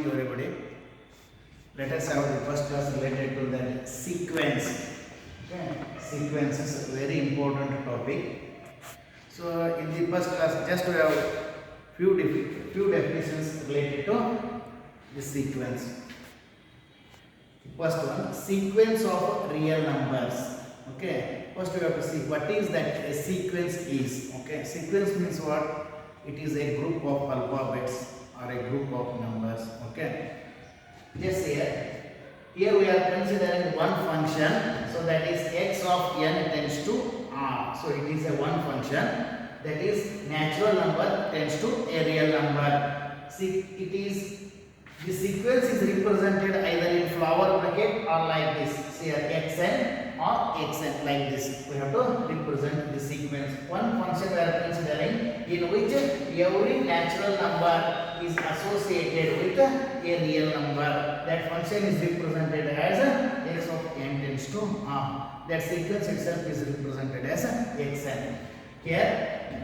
morning everybody. Let us have the first class related to that sequence. Okay, sequence is a very important topic. So in the first class, just we have few definitions related to the sequence. First one, sequence of real numbers. Okay, first we have to see what is that a sequence is. Okay, sequence means what? It is a group of alphabets or a group of numbers. Okay, just here we are considering one function, so that is x of n tends to r. So it is a one function, that is natural number tends to a real number. See, it is the sequence is represented either in flower bracket or like this. See here xn or xn, like this. We have to represent the sequence. One function we are considering in which every natural number is associated with a real number. That function is represented as x of n tends to r. That sequence itself is represented as xn. Here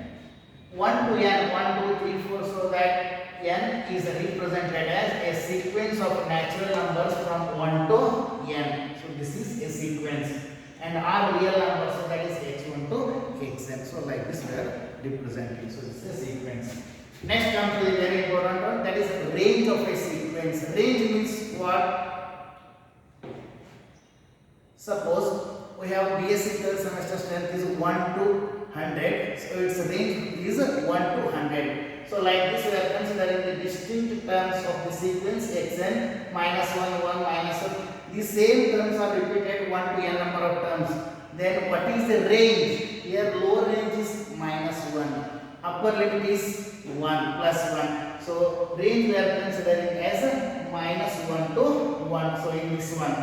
1 to n, 1, 2, 3, 4, so that n is represented as a sequence of natural numbers from 1 to n. So this is a sequence. And r real numbers, so that is x1 to xn. So like this we are representing. So this is a sequence. Next comes to the very important one, that is range of a sequence. Range means what? Suppose we have BSc semester strength is 1 to 100. So its range is 1 to 100. So like this we are considering the distinct terms of the sequence xn minus 1, 1, minus 1. These same terms are repeated 1 to n number of terms. Then what is the range? Here lower range is minus 1. Upper limit is 1 plus 1. So range we are considering as minus 1 to 1. So in this one,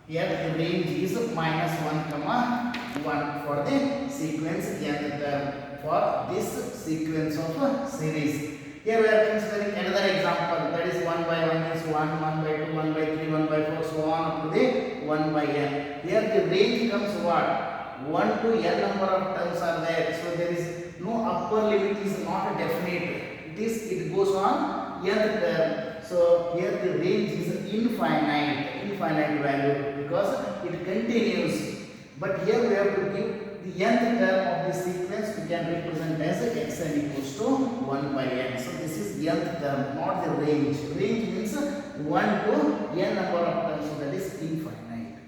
here the range is minus 1 comma 1 for the sequence nth term for this sequence of series. Here we are considering another example, that is 1 by 1 is 1, 1 by 2, 1 by 3, 1 by 4, so on up to the 1 by n. Here the range comes what? 1 to n number of terms are there. So there is no upper limit, is not definite. It goes on nth term. So here the range is infinite value because it continues. But here we have to give the nth term of the sequence, we can represent as xn equals to 1 by n. So this is nth term, not the range. Range means 1 to n number of terms, so that is infinite.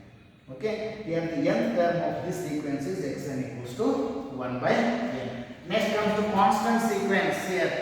Okay, here the nth term of this sequence is xn equals to 1 by n. Next comes to constant sequence. Here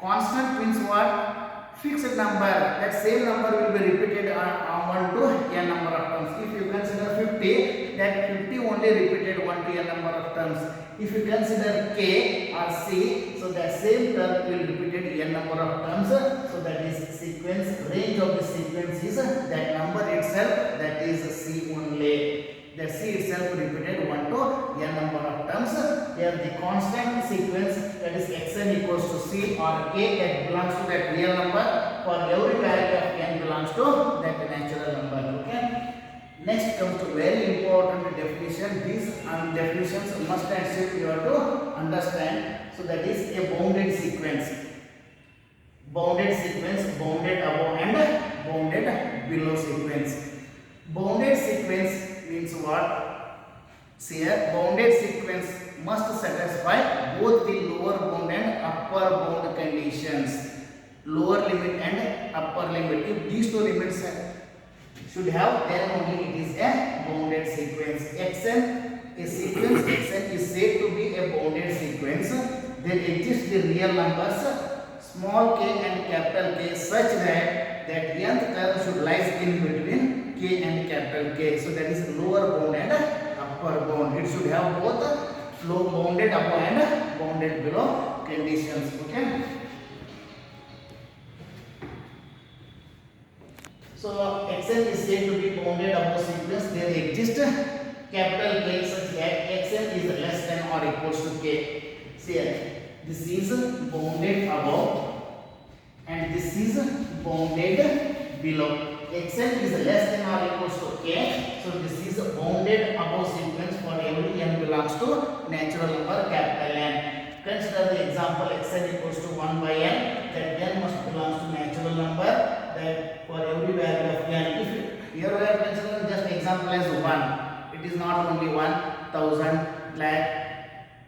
constant means what? Fixed number. That same number will be repeated on 1 to n number of terms. If you consider 50, that 50 only repeated 1 to n number of terms. If you consider k or c, so that same term will repeated n number of terms. So that is sequence. Range of the sequence is that number itself, that is c only. That c itself repeated 1 to n number of terms. Here the constant sequence, that is xn equals to c or k, that belongs to that real number. For every value of n belongs to that natural number. Okay. Next comes to very important definition. These definitions must and should you have to understand. So that is a bounded sequence. Bounded sequence, bounded above and bounded below sequence. Bounded sequence means what? See here, bounded sequence must satisfy both the lower bound and upper bound conditions. Lower limit and upper limit. If these two limits should have, then only it is a bounded sequence. Xn, a sequence xn is said to be a bounded sequence. Then exist the real numbers small k and capital K such that nth term should lie in between k and capital K. So that is lower bound and upper bound. It should have both low bounded above and bounded below conditions. Okay. So xn is said to be bounded above sequence. There exists capital K such that xn is less than or equals to k. See here, this is bounded above and this is bounded below. Xn is less than or equals to k. So this is bounded above sequence for every n belongs to natural number capital N. Consider the example xn equals to 1 by n. That n must belongs to natural number. that for every value of n, if here we are considering just example as 1, it is not only 1,000 lakh.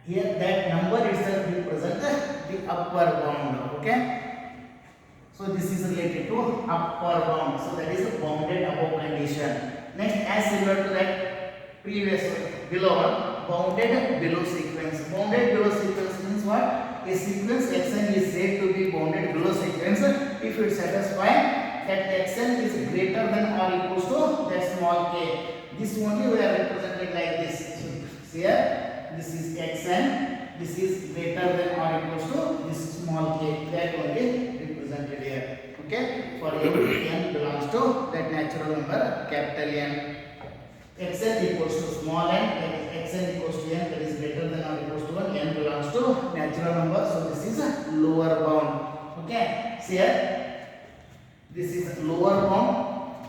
Here that number itself represents the upper bound. Okay, so this is related to upper bound, so that is a bounded above condition. Next, as similar to that previous below one, bounded below sequence. Bounded below sequence means what? A sequence xn is said to be bounded below sequence if it satisfies that xn is greater than or equals to that small k. This only we are represented like this. So here, this is xn, this is greater than or equals to this small k. That only represented here. Okay, for every n belongs to that natural number capital N. Xn equals to small n, that is xn equals to n, that is greater than or equals to 1, n belongs to natural number, so this is a lower bound. Okay, so here this is lower bound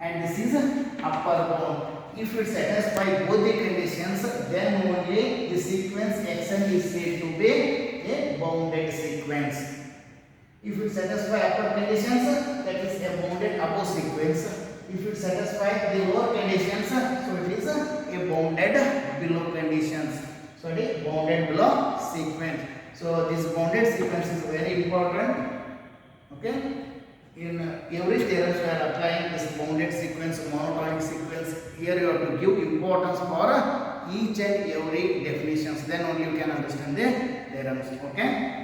and this is upper bound. If it satisfies both the conditions, then only the sequence xn is said to be a bounded sequence. If it satisfies upper conditions, that is a bounded above sequence. If it satisfies the lower conditions, so it is a bounded below conditions. So it is bounded below sequence. So this bounded sequence is very important. Okay. In every theorem we are applying this bounded sequence, monotonic sequence. Here you have to give importance for each and every definitions. Then only you can understand the theorems. Okay.